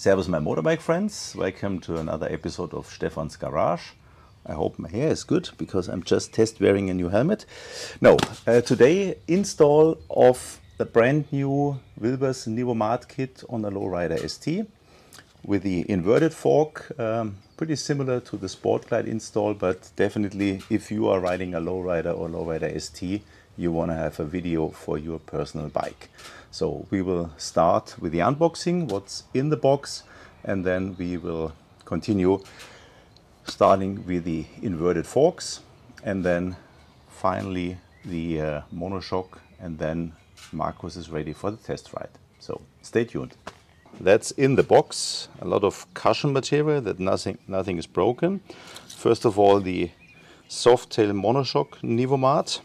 Servus my motorbike friends, welcome to another episode of Stefan's Garage. I hope my hair is good because I'm just test wearing a new helmet. No, today install of the brand new Wilbers Nivomat kit on a lowrider ST with the inverted fork, pretty similar to the Sport Glide install, but definitely if you are riding a lowrider or lowrider ST, you want to have a video for your personal bike. So we will start with the unboxing, what's in the box, and then we will continue starting with the inverted forks, and then finally the monoshock, and then Marcus is ready for the test ride. So stay tuned. That's in the box, a lot of cushion material that nothing is broken. First of all, the Softail monoshock Nivomat.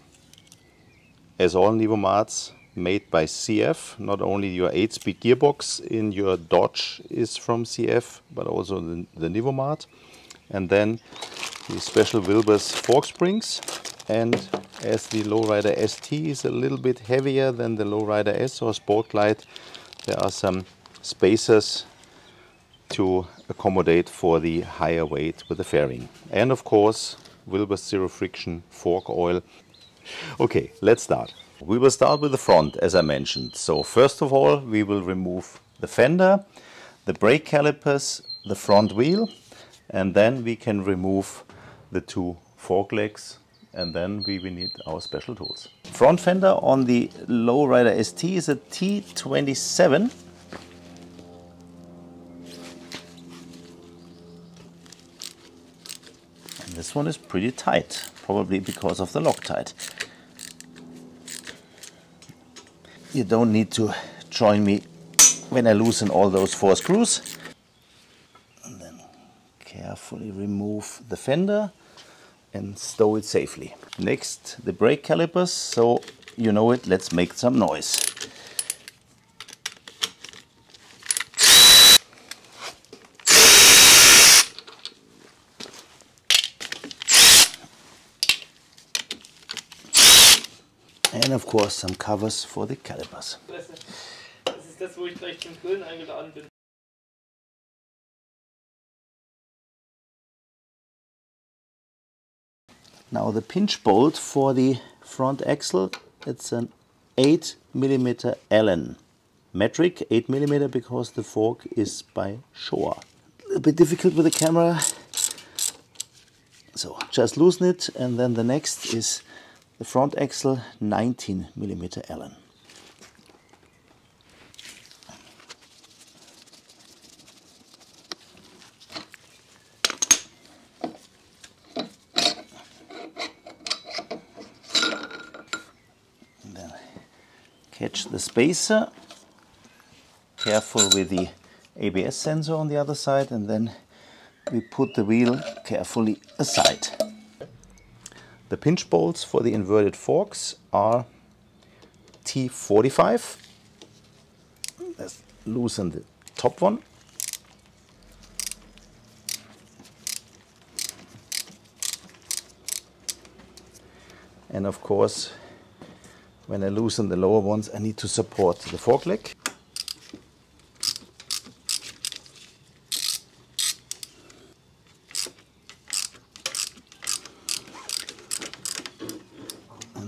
As all Nivomats, made by CF. Not only your 8-speed gearbox in your Dodge is from CF, but also the Nivomat. And then the special Wilbers fork springs. And as the lowrider ST is a little bit heavier than the lowrider S or Sport Glide, there are some spacers to accommodate for the higher weight with the fairing. And of course, Wilbers zero friction fork oil. Okay, let's start. We will start with the front, as I mentioned. So first of all, we will remove the fender, the brake calipers, the front wheel, and then we can remove the two fork legs, and then we will need our special tools. Front fender on the lowrider ST is a T27. And this one is pretty tight, probably because of the Loctite. You don't need to join me when I loosen all those 4 screws. And then carefully remove the fender and stow it safely. Next, the brake calipers, so you know it, let's make some noise. And of course some covers for the calipers. Das ist das, wo ich gleich zum Grillen eingeladen bin. Now the pinch bolt for the front axle, it's an 8mm Allen. Metric 8mm because the fork is by Shore. A little bit difficult with the camera. So just loosen it, and then the next is the front axle 19mm Allen. And then catch the spacer, careful with the ABS sensor on the other side, and then we put the wheel carefully aside. The pinch bolts for the inverted forks are T45. Let's loosen the top one. And of course, when I loosen the lower ones, I need to support the fork leg.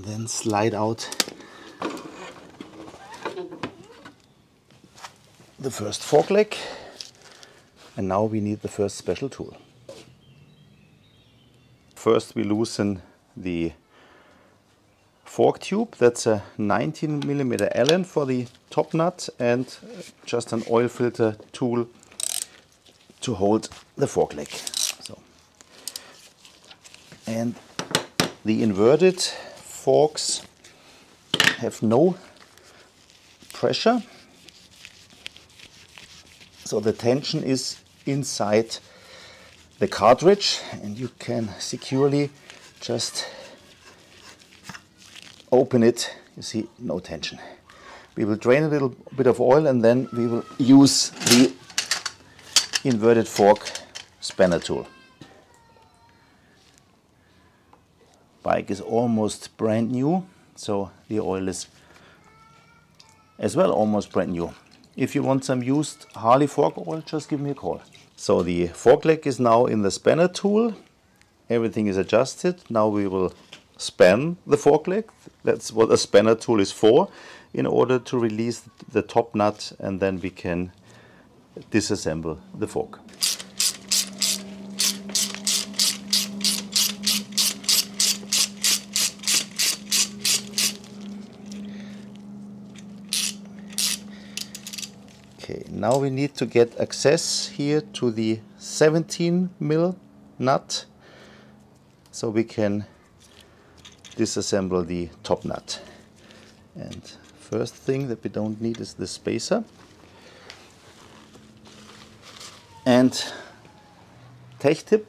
Then slide out the first fork leg, and now we need the first special tool. First we loosen the fork tube. That's a 19mm Allen for the top nut, and just an oil filter tool to hold the fork leg. So, and the inverted forks have no pressure, so the tension is inside the cartridge, and you can securely just open it. You see, no tension. We will drain a little bit of oil, and then we will use the inverted fork spanner tool. Bike is almost brand new, so the oil is as well almost brand new. If you want some used Harley fork oil, just give me a call. So the fork leg is now in the spanner tool. Everything is adjusted. Now we will span the fork leg. That's what a spanner tool is for, in order to release the top nut, and then we can disassemble the fork. Okay, now we need to get access here to the 17mm nut, so we can disassemble the top nut. And first thing that we don't need is the spacer. And tech tip,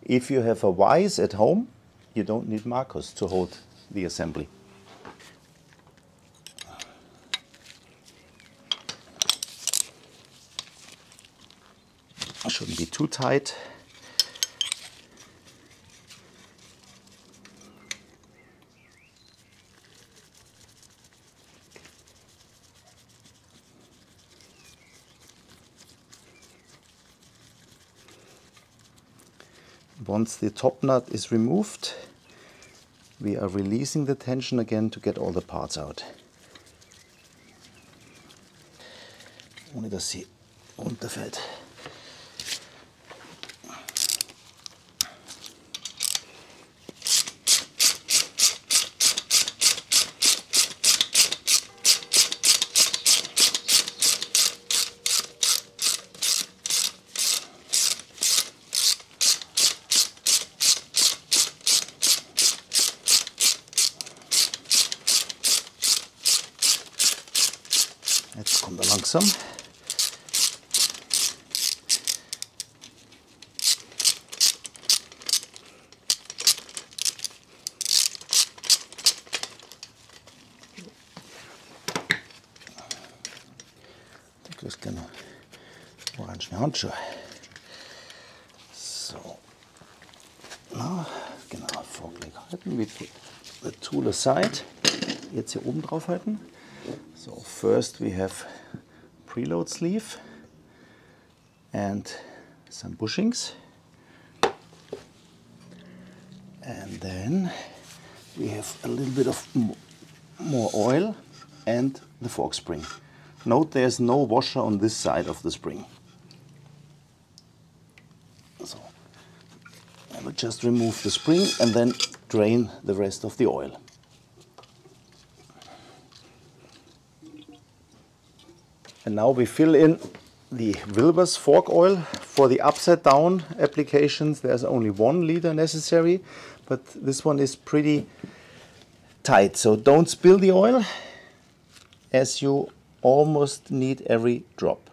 if you have a vise at home, you don't need Marcus to hold the assembly. Shouldn't be too tight. Once the top nut is removed, we are releasing the tension again to get all the parts out. Ohne dass sie runterfällt. Jetzt kommt er langsam. Du kriegst gerne orange Handschuhe. So. Na, genau, Vorklick halten. We put the tool aside. Jetzt hier oben drauf halten. So first we have preload sleeve and some bushings, and then we have a little bit of more oil and the fork spring. Note there's no washer on this side of the spring. So I will just remove the spring and then drain the rest of the oil. And now we fill in the Wilbers fork oil. For the upside down applications there's only 1 liter necessary, but this one is pretty tight, so don't spill the oil, as you almost need every drop.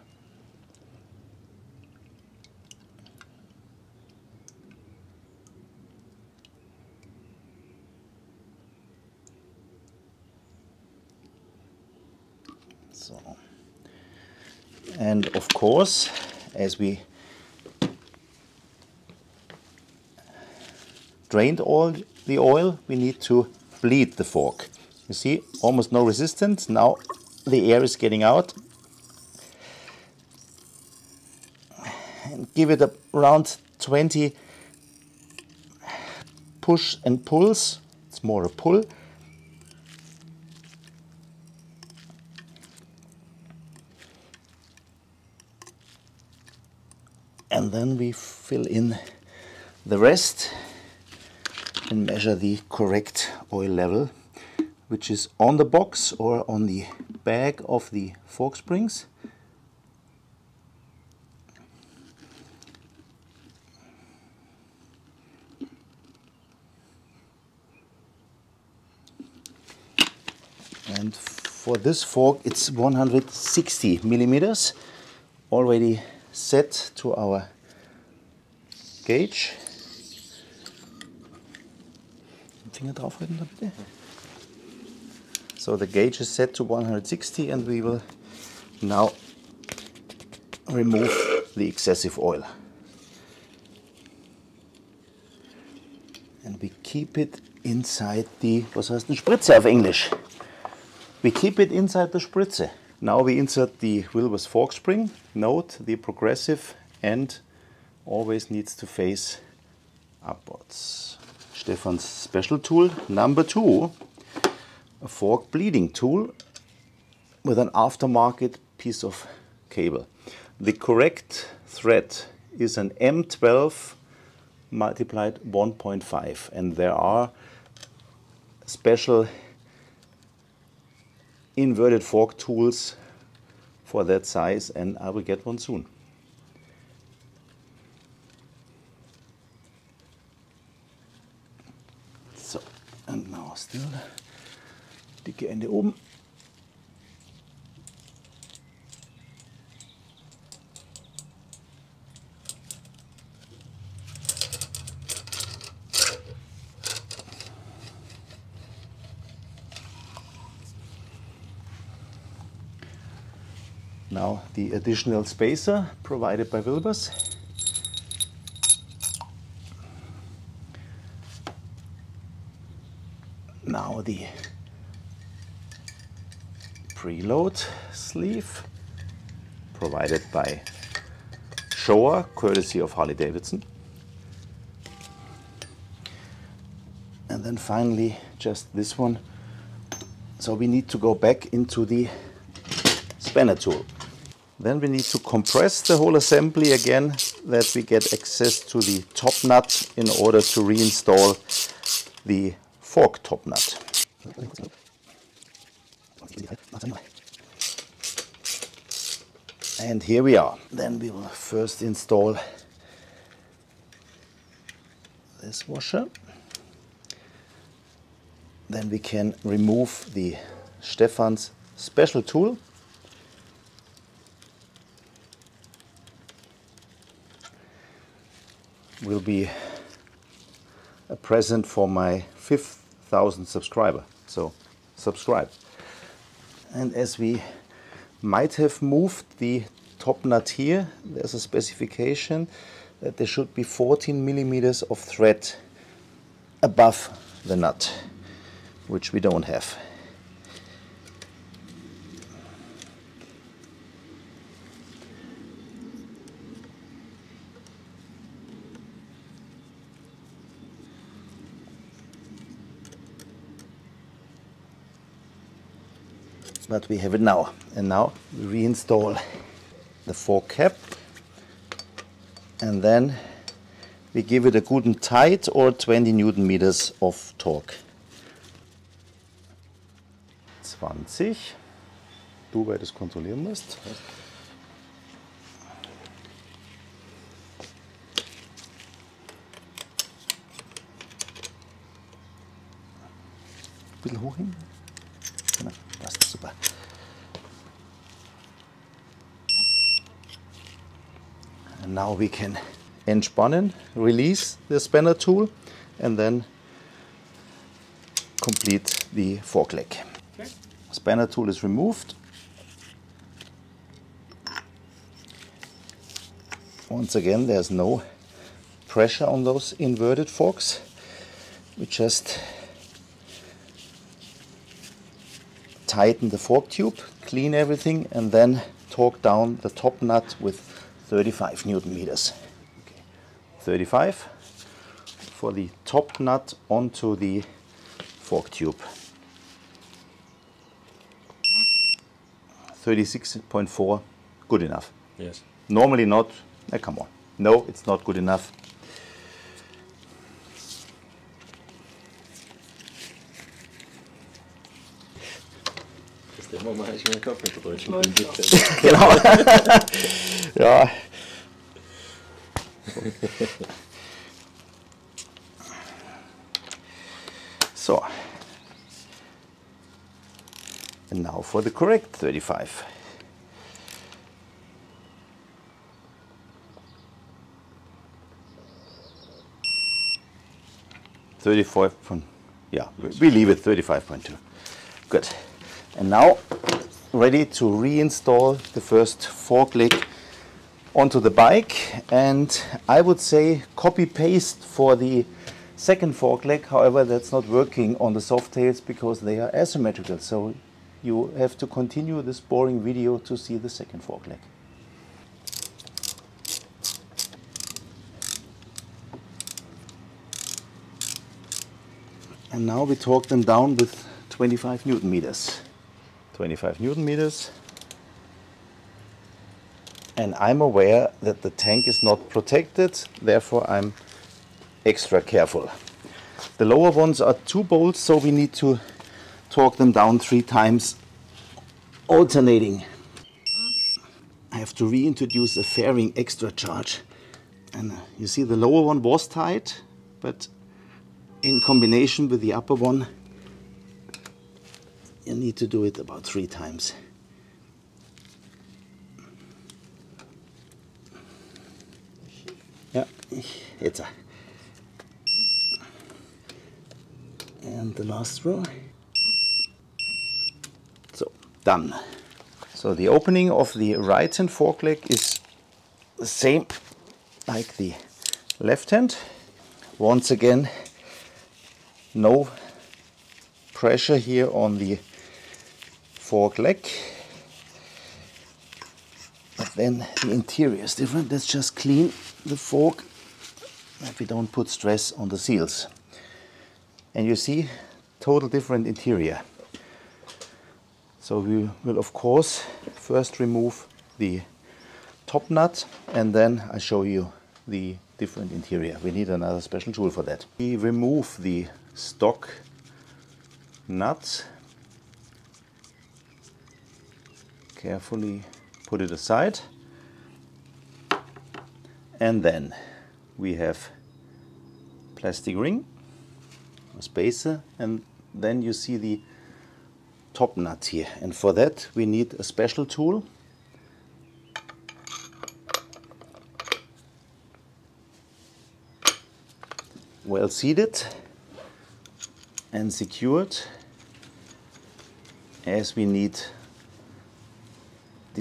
So. And of course, as we drained all the oil, we need to bleed the fork. You see, almost no resistance. Now the air is getting out. And give it around 20 push and pulls. It's more a pull. And then we fill in the rest and measure the correct oil level, which is on the box or on the bag of the fork springs. And for this fork it's 160 millimeters, already set to our gauge. Finger draufhalten da bitte. So the gauge is set to 160 and we will now remove the excessive oil. And we keep it inside the, was heißt eine Spritze auf Englisch? We keep it inside the Spritze. Now we insert the Wilbers fork spring. Note the progressive end always needs to face upwards. Stefan's special tool number 2, a fork bleeding tool with an aftermarket piece of cable. The correct thread is an M12 multiplied 1.5, and there are special inverted fork tools for that size, and I will get one soon. So, and now still dicke Ende oben. Now the additional spacer provided by Wilbers. Now the preload sleeve provided by Showa, courtesy of Harley Davidson. And then finally just this one. So we need to go back into the spanner tool. Then we need to compress the whole assembly again, that we get access to the top nut in order to reinstall the fork top nut. And here we are. Then we will first install this washer. Then we can remove the Stefan's special tool. Will be a present for my 5,000 subscriber. So subscribe. And as we might have moved the top nut here, there's a specification that there should be 14 millimeters of thread above the nut, which we don't have. But we have it now, and now we reinstall the fork cap, and then we give it a guten tight or 20 Newton meters of torque. 20, du, weil du es kontrollieren musst. Ein bisschen hoch hin. Genau, passt super. And now we can entspannen, release the spanner tool, and then complete the fork leg. Okay. Spanner tool is removed. Once again, there's no pressure on those inverted forks. We just tighten the fork tube, clean everything, and then torque down the top nut with 35 Newton meters. Okay. 35 for the top nut onto the fork tube. 36.4, good enough. Yes. Normally not. Come on. No, it's not good enough. Der Mama ich mir Kopf mit Deutsch. Genau. Ja. So. And now for the correct 35. Yeah, we leave it 35.2. Good. And now ready to reinstall the first fork leg onto the bike, and I would say copy paste for the second fork leg. However, that's not working on the Softails because they are asymmetrical, so you have to continue this boring video to see the second fork leg. And now we torque them down with 25 Newton meters. 25 Newton meters. And I'm aware that the tank is not protected, therefore I'm extra careful. The lower ones are 2 bolts, so we need to torque them down 3 times, alternating. I have to reintroduce a fairing extra charge. And you see the lower one was tight, but in combination with the upper one, you need to do it about 3 times. Yeah, it's a. And the last row. So, done. So the opening of the right hand fork leg is the same like the left hand. Once again, no pressure here on the fork leg. But then the interior is different. Let's just clean the fork that we don't put stress on the seals. And you see, total different interior. So we will of course first remove the top nut and then I show you the different interior. We need another special tool for that. We remove the stock nuts. Carefully put it aside. And then we have plastic ring, a spacer, and then you see the top nut here. And for that we need a special tool. Well seated and secured, as we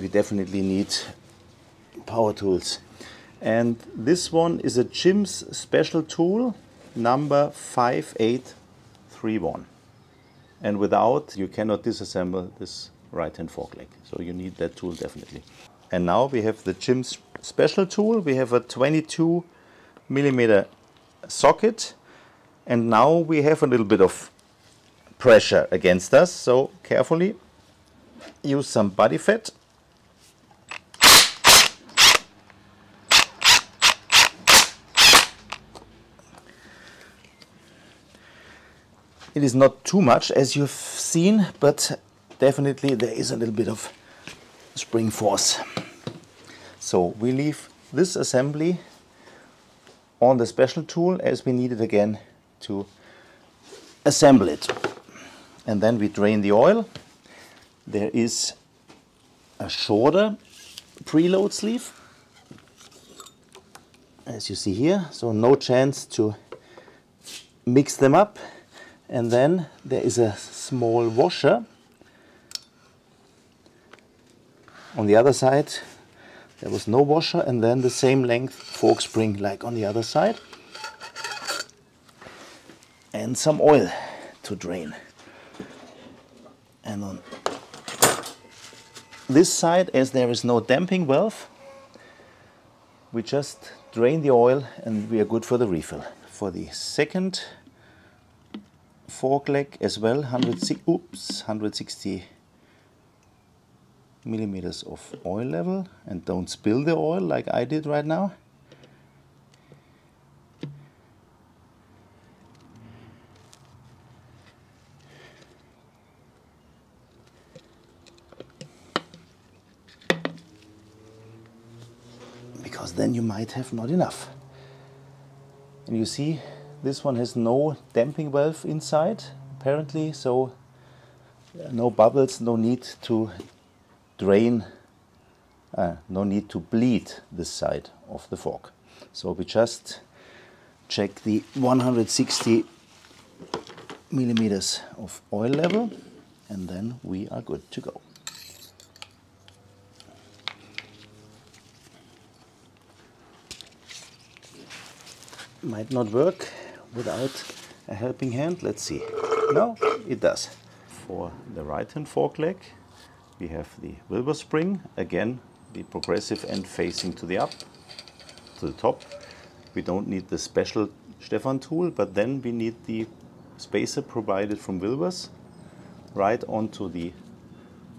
definitely need power tools. And this one is a Jim's special tool, number 5831. And without, you cannot disassemble this right hand fork leg. So you need that tool definitely. And now we have the Jim's special tool. We have a 22 millimeter socket. And now we have a little bit of pressure against us. So carefully use some body fat. It is not too much as you've seen, but definitely there is a little bit of spring force. So we leave this assembly on the special tool as we need it again to assemble it. And then we drain the oil. There is a shorter preload sleeve, as you see here, so no chance to mix them up. And then there is a small washer. On the other side there was no washer, and then the same length fork spring like on the other side. And some oil to drain. And on this side, as there is no damping valve, we just drain the oil and we are good for the refill. For the second fork leg as well, 160 millimeters of oil level, and don't spill the oil like I did right now. Because then you might have not enough. And you see, this one has no damping valve inside, apparently, so no bubbles, no need to drain, no need to bleed this side of the fork. So we just check the 160 millimeters of oil level, and then we are good to go. Might not work without a helping hand. Let's see. No, it does. For the right hand fork leg we have the Wilbur spring, again the progressive end facing to the top. We don't need the special Stefan tool, but then we need the spacer provided from Wilbers right onto the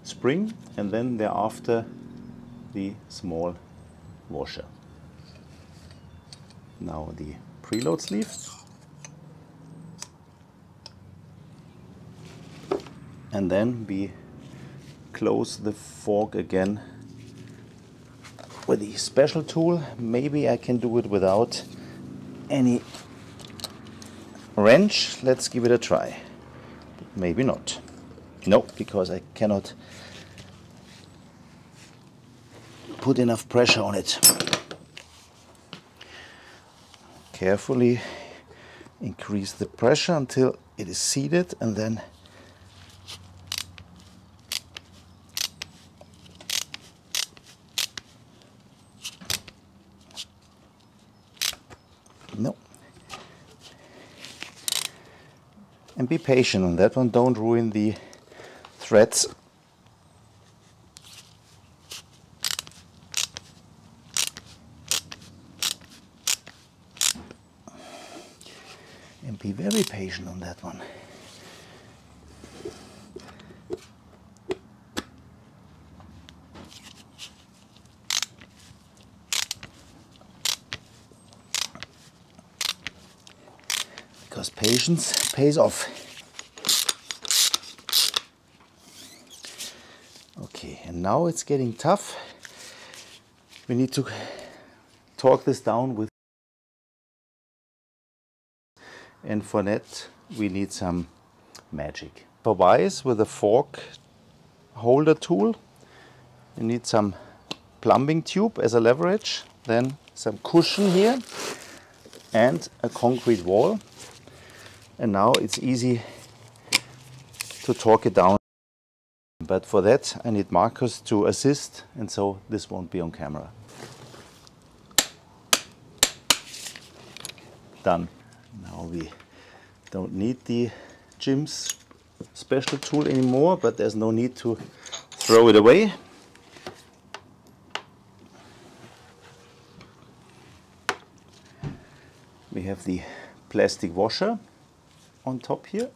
spring, and then thereafter the small washer. Now the preload sleeve. And then we close the fork again with the special tool. Maybe I can do it without any wrench. Let's give it a try. Maybe not. No, because I cannot put enough pressure on it. Carefully increase the pressure until it is seated, and then no. And be patient on that one, don't ruin the threads. And be very patient on that one. Because patience pays off. Okay, and now it's getting tough. We need to torque this down with, and for that we need some magic. For wise, with a fork holder tool, you need some plumbing tube as a leverage, then some cushion here and a concrete wall. And now it's easy to torque it down. But for that I need Marcus to assist, and so this won't be on camera. Done. Now we don't need the gym's special tool anymore, but there's no need to throw it away. We have the plastic washer on top here.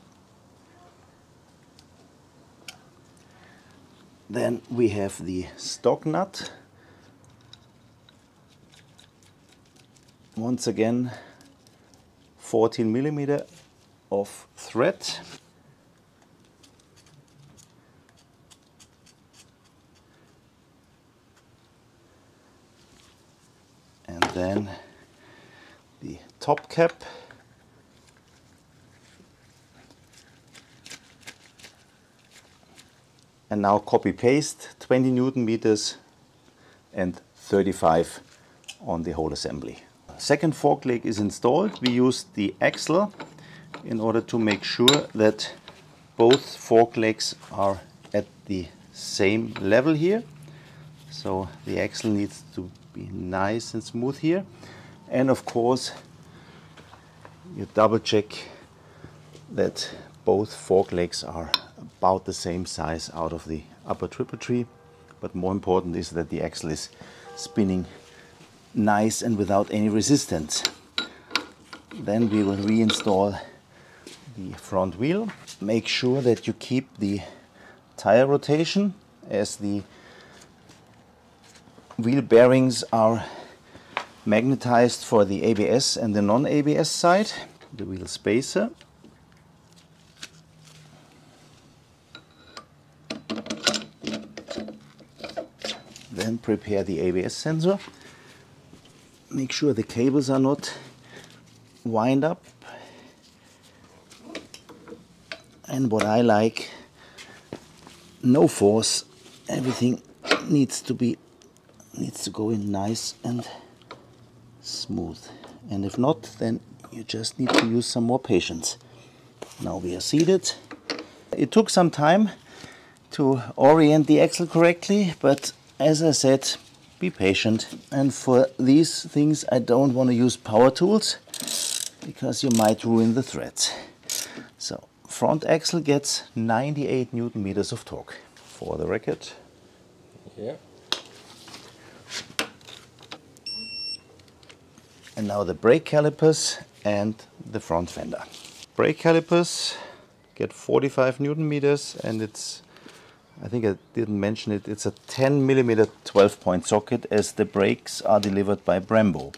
Then we have the stock nut. Once again 14mm of thread. And then the top cap. And now copy paste 20 Newton meters and 35 on the whole assembly. Second fork leg is installed. We used the axle in order to make sure that both fork legs are at the same level here. So the axle needs to be nice and smooth here. And of course you double check that both fork legs are about the same size out of the upper triple tree, but more important is that the axle is spinning nice and without any resistance. Then we will reinstall the front wheel. Make sure that you keep the tire rotation, as the wheel bearings are magnetized for the ABS and the non-ABS side. The wheel spacer. Then prepare the ABS sensor. Make sure the cables are not wind up. And what I like, no force. Everything needs to go in nice and smooth. And if not, then you just need to use some more patience. Now we are seated. It took some time to orient the axle correctly, but as I said, be patient. And for these things I don't want to use power tools, because you might ruin the threads. So front axle gets 98 Newton meters of torque. For the record. Yeah. And now the brake calipers and the front fender. Brake calipers get 45 Newton meters, and it's, I think I didn't mention it, it's a 10 millimeter 12-point socket, as the brakes are delivered by Brembo.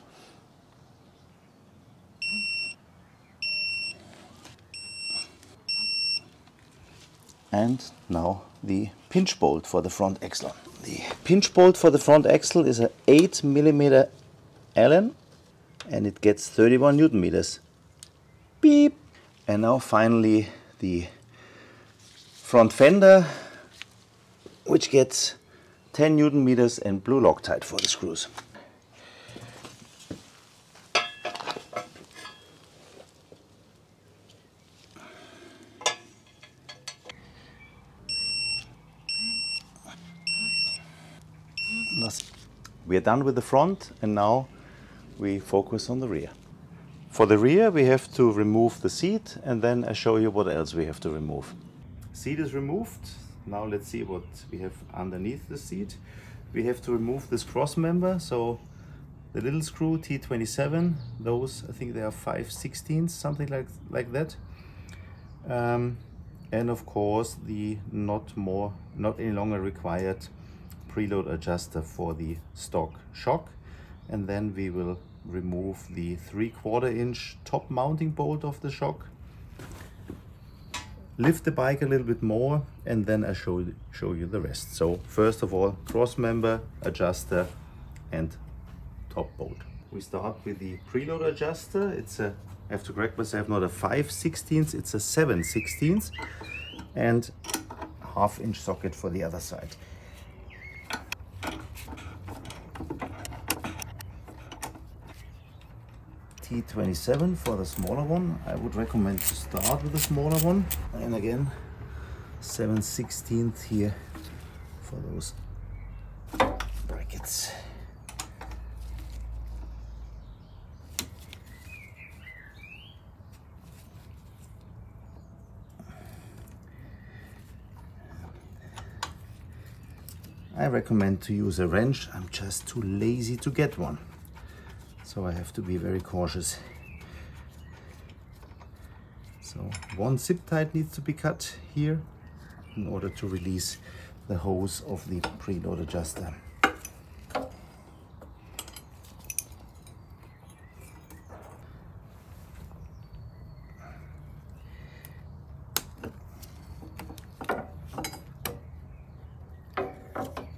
And now the pinch bolt for the front axle. The pinch bolt for the front axle is a 8 millimeter Allen, and it gets 31 Newton meters. Beep! And now finally the front fender, which gets 10 Newton meters and blue Loctite for the screws. We are done with the front, and now we focus on the rear. For the rear we have to remove the seat, and then I show you what else we have to remove. Seat is removed. Now let's see what we have underneath the seat. We have to remove this cross member, so the little screw T27, those I think they are 5/16, something like that. And of course the not any longer required preload adjuster for the stock shock. And then we will remove the 3/4 inch top mounting bolt of the shock, lift the bike a little bit more, and then I show you the rest. So first of all, cross member, adjuster and top bolt. We start with the preload adjuster. It's a, I have to correct myself, not a 5/16, it's a 7/16, and 1/2 inch socket for the other side. T27 for the smaller one. I would recommend to start with the smaller one, and again 7/16 here for those brackets. I recommend to use a wrench. I'm just too lazy to get one, so I have to be very cautious. So one zip tie needs to be cut here in order to release the hose of the preload adjuster.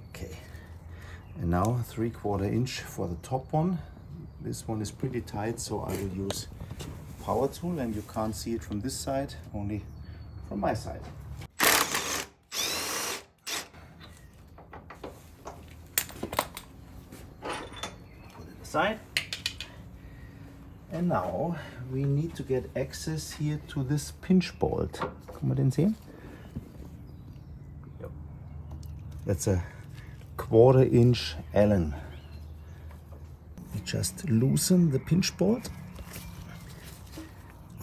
Okay, and now 3/4 inch for the top one. This one is pretty tight, so I will use power tool, and you can't see it from this side, only from my side. Put it aside. And now we need to get access here to this pinch bolt. Kann man den sehen? Yep. That's a 1/4 inch Allen. Just loosen the pinch bolt.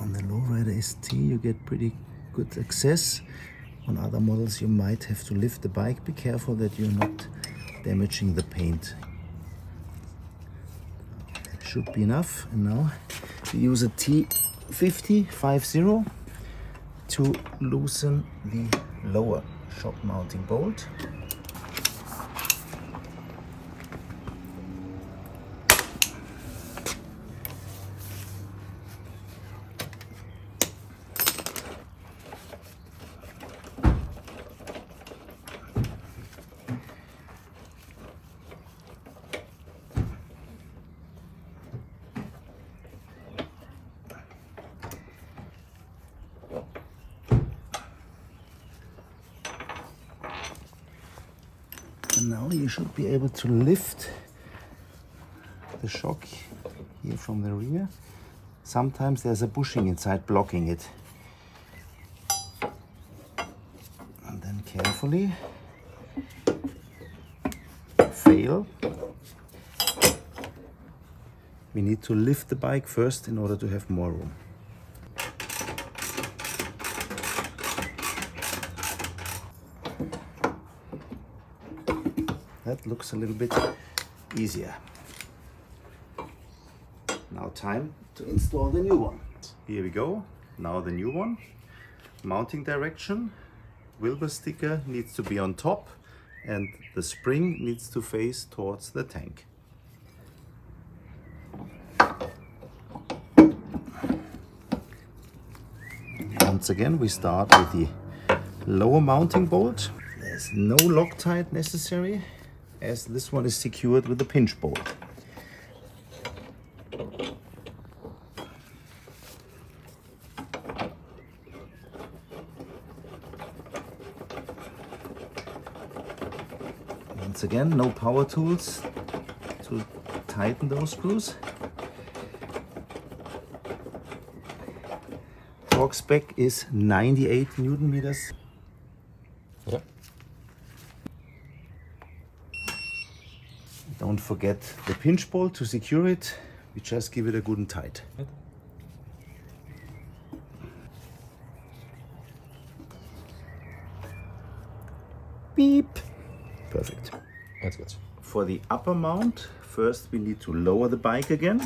On the lowrider ST you get pretty good access. On other models you might have to lift the bike. Be careful that you're not damaging the paint. That should be enough. And now we use a T50 to loosen the lower shock mounting bolt. And now you should be able to lift the shock here from the rear. Sometimes there's a bushing inside blocking it. And then carefully fail. We need to lift the bike first in order to have more room. That looks a little bit easier. Now time to install the new one. Here we go. Now the new one. Mounting direction. Wilbur sticker needs to be on top and the spring needs to face towards the tank. Once again we start with the lower mounting bolt. There's no Loctite necessary as this one is secured with a pinch bolt. Once again, no power tools to tighten those screws. Torque spec is 98 Newton meters. Yeah. Don't forget the pinch bolt to secure it. We just give it a good and tight. Beep. Perfect. That's good. For the upper mount, first we need to lower the bike again.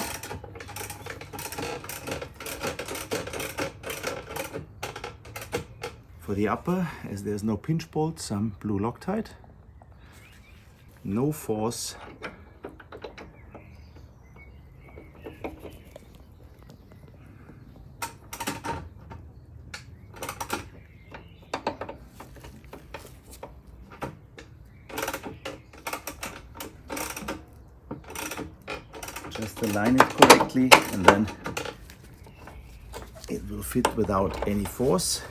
For the upper, as there's no pinch bolt, some blue Loctite. No force. Just align it correctly and then it will fit without any force.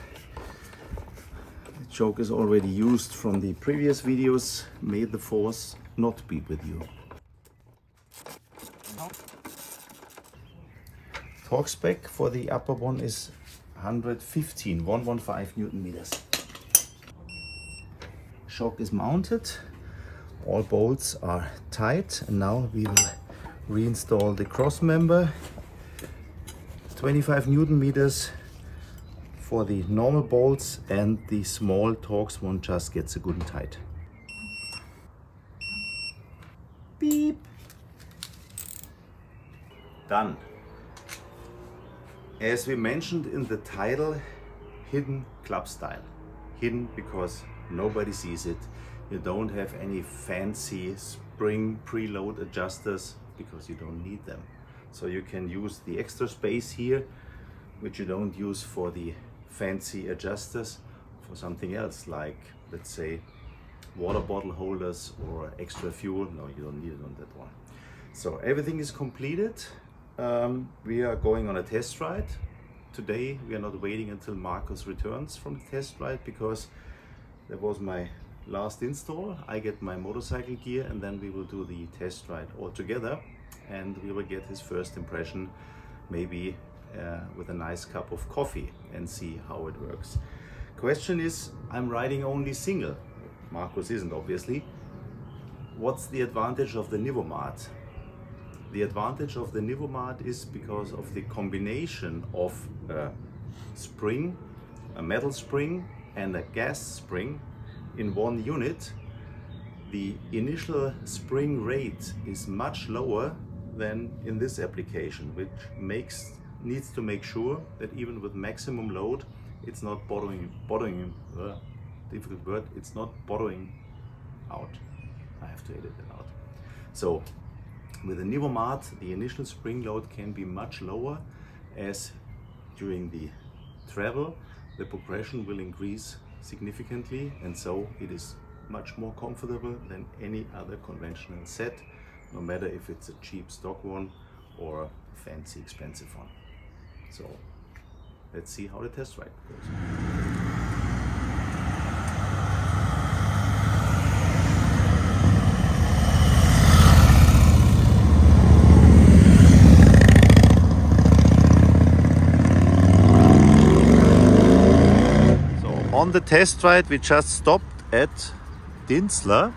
The choke is already used from the previous videos. May the force not be with you. Torque spec for the upper one is 115 Newton meters. Shock is mounted. All bolts are tight and now we will reinstall the cross member. 25 Newton meters for the normal bolts and the small Torx one just gets a good and tight. Beep. Done. As we mentioned in the title, hidden club style. Hidden because nobody sees it. You don't have any fancy spring preload adjusters because you don't need them. So you can use the extra space here, which you don't use for the fancy adjusters, for something else, like let's say water bottle holders or extra fuel. No, you don't need it on that one. So everything is completed. We are going on a test ride. Today we are not waiting until Marcus returns from the test ride because that was my last install. I get my motorcycle gear and then we will do the test ride all together and we will get his first impression, maybe with a nice cup of coffee, and see how it works. Question is, I'm riding only single. Marcus isn't, obviously. What's the advantage of the Nivomat? The advantage of the Nivomat is because of the combination of a spring, a metal spring and a gas spring in one unit. The initial spring rate is much lower than in this application, which needs to make sure that even with maximum load, it's not difficult word, it's not bottoming out. I have to edit that out. So with the Nivomat, the initial spring load can be much lower, as during the travel, the progression will increase significantly, and so it is much more comfortable than any other conventional set, no matter if it's a cheap stock one or a fancy expensive one. So let's see how the test ride goes. So on the test ride we just stopped at Dinzler.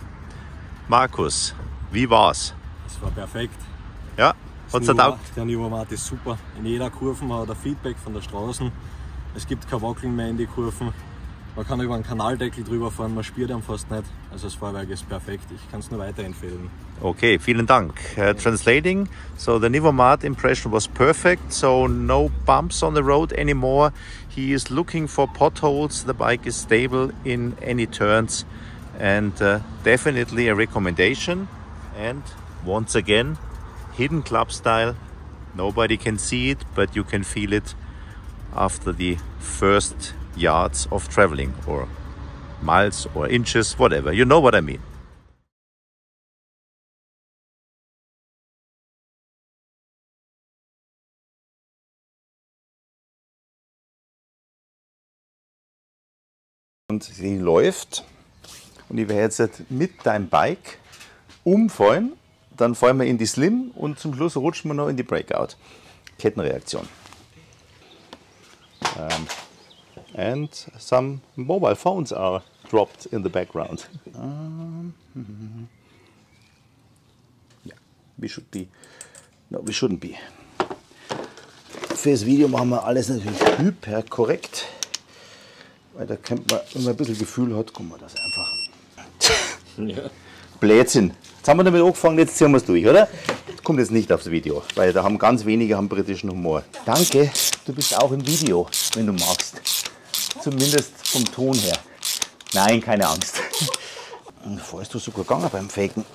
Markus, wie war's? Es war perfekt. Ja, hat's dir taugt? Der Nivomat ist super. In jeder Kurve hat er Feedback von der Straße. Es gibt kein Wackeln mehr in die Kurven. Man kann über einen Kanaldeckel drüber fahren, man spürt ihn fast nicht. Also das Fahrwerk ist perfekt, ich kann es nur weiterempfehlen. Okay, vielen Dank. Translating, so the Nivomat impression was perfect, so no bumps on the road anymore. He is looking for potholes, the bike is stable in any turns, and definitely a recommendation. And once again, hidden club style. Nobody can see it, but you can feel it after the first yards of traveling, or miles or inches, whatever. You know what I mean. Und sie läuft und ich werde jetzt mit deinem Bike umfallen, dann fallen wir in die Slim und zum Schluss rutschen wir noch in die Breakout. Kettenreaktion. And some mobile phones are dropped in the background. Yeah, we should be. No, we shouldn't be. Fürs Video machen wir alles natürlich hyper korrekt. Weil da kennt man, wenn man ein bisschen Gefühl hat, kann man das einfach. Ja. Blödsinn. Jetzt haben wir damit angefangen, jetzt ziehen wir es durch, oder? Das kommt jetzt nicht aufs Video, weil da haben ganz wenige britischen Humor. Danke, du bist auch im Video, wenn du magst. Zumindest vom Ton her. Nein, keine Angst. Vorher ist du sogar gegangen beim Faken.